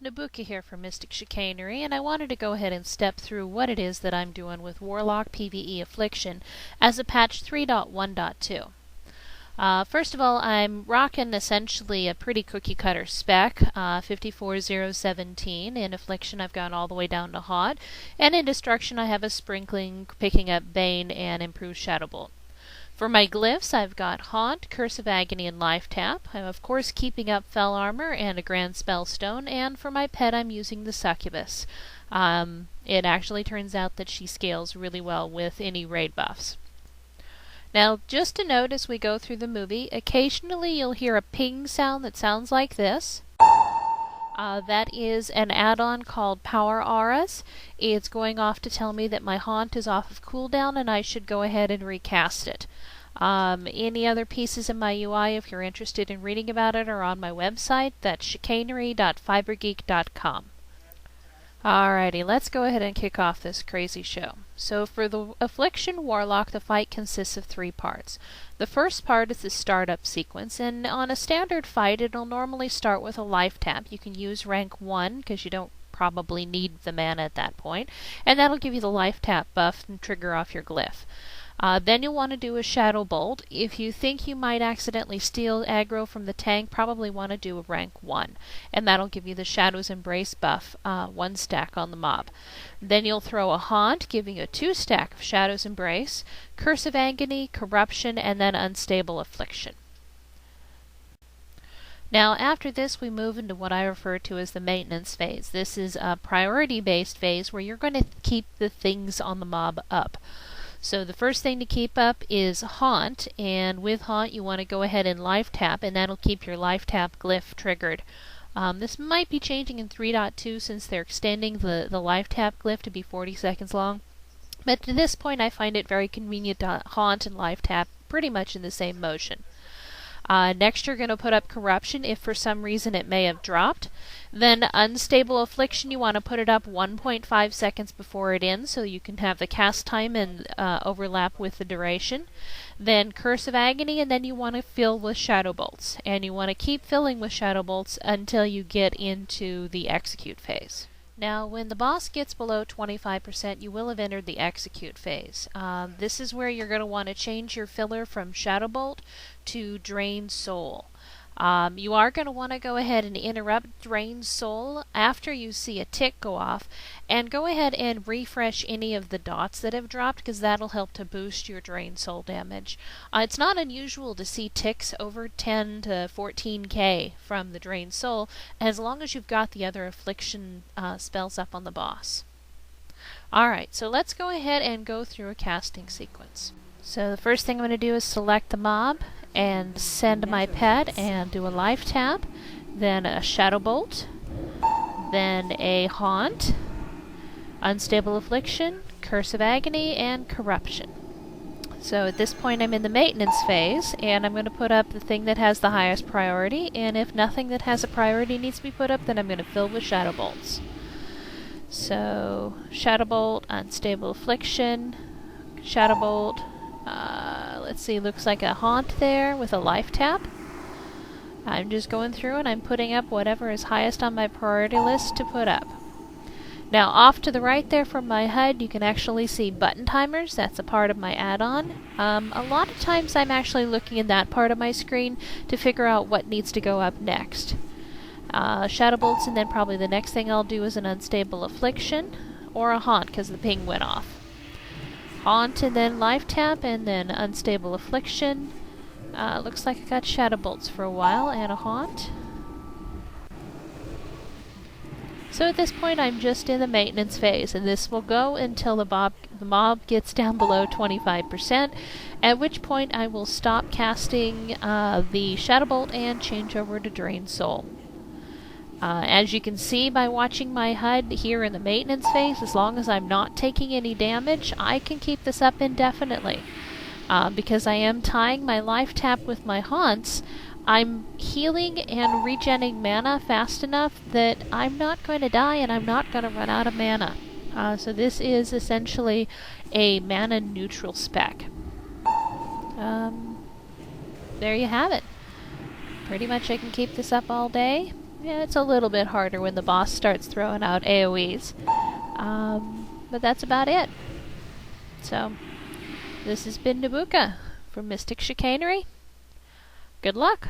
Nabuka here from Mystic Chicanery, and I wanted to go ahead and step through what it is that I'm doing with Warlock PVE Affliction as a patch 3.1.2. First of all, I'm rocking essentially a pretty cookie cutter spec, 54017. In Affliction I've gone all the way down to Haunt, and in Destruction I have a sprinkling picking up Bane and improved Shadow Bolt. For my glyphs, I've got Haunt, Curse of Agony, and Life Tap. I'm of course keeping up Fell Armor and a Grand Spellstone, and for my pet I'm using the Succubus. It actually turns out that she scales really well with any raid buffs. Now, just a note as we go through the movie, occasionally you'll hear a ping sound that sounds like this. That is an add-on called Power Auras. It's going off to tell me that my Haunt is off of cooldown and I should go ahead and recast it. Any other pieces in my UI, if you're interested in reading about it, are on my website. That's chicanery.fibergeek.com. Alrighty, let's go ahead and kick off this crazy show. So for the Affliction Warlock, the fight consists of 3 parts. The first part is the startup sequence, and on a standard fight it'll normally start with a life tap. You can use rank 1 because you don't probably need the mana at that point, and that'll give you the life tap buff and trigger off your glyph. Then you'll want to do a Shadow Bolt. If you think you might accidentally steal aggro from the tank, probably want to do a rank 1, and that'll give you the Shadow's Embrace buff, 1 stack on the mob. Then you'll throw a Haunt, giving a 2 stack of Shadow's Embrace, Curse of Agony, Corruption, and then Unstable Affliction. Now after this we move into what I refer to as the maintenance phase. This is a priority-based phase where you're going to keep the things on the mob up. So the first thing to keep up is Haunt, and with Haunt you want to go ahead and life tap, and that'll keep your life tap glyph triggered. This might be changing in 3.2 since they're extending the life tap glyph to be 40 seconds long, but to this point I find it very convenient to Haunt and life tap pretty much in the same motion. Next you're going to put up Corruption if for some reason it may have dropped. Then Unstable Affliction, you want to put it up 1.5 seconds before it ends so you can have the cast time and overlap with the duration. Then Curse of Agony, and then you want to fill with Shadow Bolts. And you want to keep filling with Shadow Bolts until you get into the Execute phase. Now, when the boss gets below 25%, you will have entered the Execute phase. This is where you're going to want to change your filler from Shadow Bolt to Drain Soul. You are going to want to go ahead and interrupt Drain Soul after you see a tick go off, and go ahead and refresh any of the dots that have dropped, because that'll help to boost your Drain Soul damage. It's not unusual to see ticks over 10 to 14k from the Drain Soul, as long as you've got the other Affliction spells up on the boss. Alright, so let's go ahead and go through a casting sequence. So the first thing I'm going to do is select the mob and send my pet and do a life tap, then a Shadow Bolt, then a Haunt, Unstable Affliction, Curse of Agony, and Corruption. So at this point I'm in the maintenance phase, and I'm going to put up the thing that has the highest priority, and if nothing that has a priority needs to be put up, then I'm going to fill with Shadow Bolts. So Shadow Bolt, Unstable Affliction, Shadow Bolt, let's see, looks like a Haunt there with a life tap. I'm just going through and I'm putting up whatever is highest on my priority list to put up. Now off to the right there from my HUD you can actually see button timers. That's a part of my add-on. A lot of times I'm actually looking in that part of my screen to figure out what needs to go up next. Shadow Bolts, and then probably the next thing I'll do is an Unstable Affliction or a Haunt because the ping went off. Haunt, and then life tap, and then Unstable Affliction. Looks like I got Shadow Bolts for a while, and a Haunt. So at this point I'm just in the maintenance phase, and this will go until the mob gets down below 25%, at which point I will stop casting the Shadow Bolt and change over to Drain Soul. As you can see by watching my HUD here in the maintenance phase, as long as I'm not taking any damage, I can keep this up indefinitely. Because I am tying my life tap with my Haunts, I'm healing and regenerating mana fast enough that I'm not going to die and I'm not going to run out of mana. So this is essentially a mana neutral spec. There you have it. Pretty much I can keep this up all day. Yeah, it's a little bit harder when the boss starts throwing out AoEs. But that's about it. So, this has been Nabuka from Mystic Chicanery. Good luck!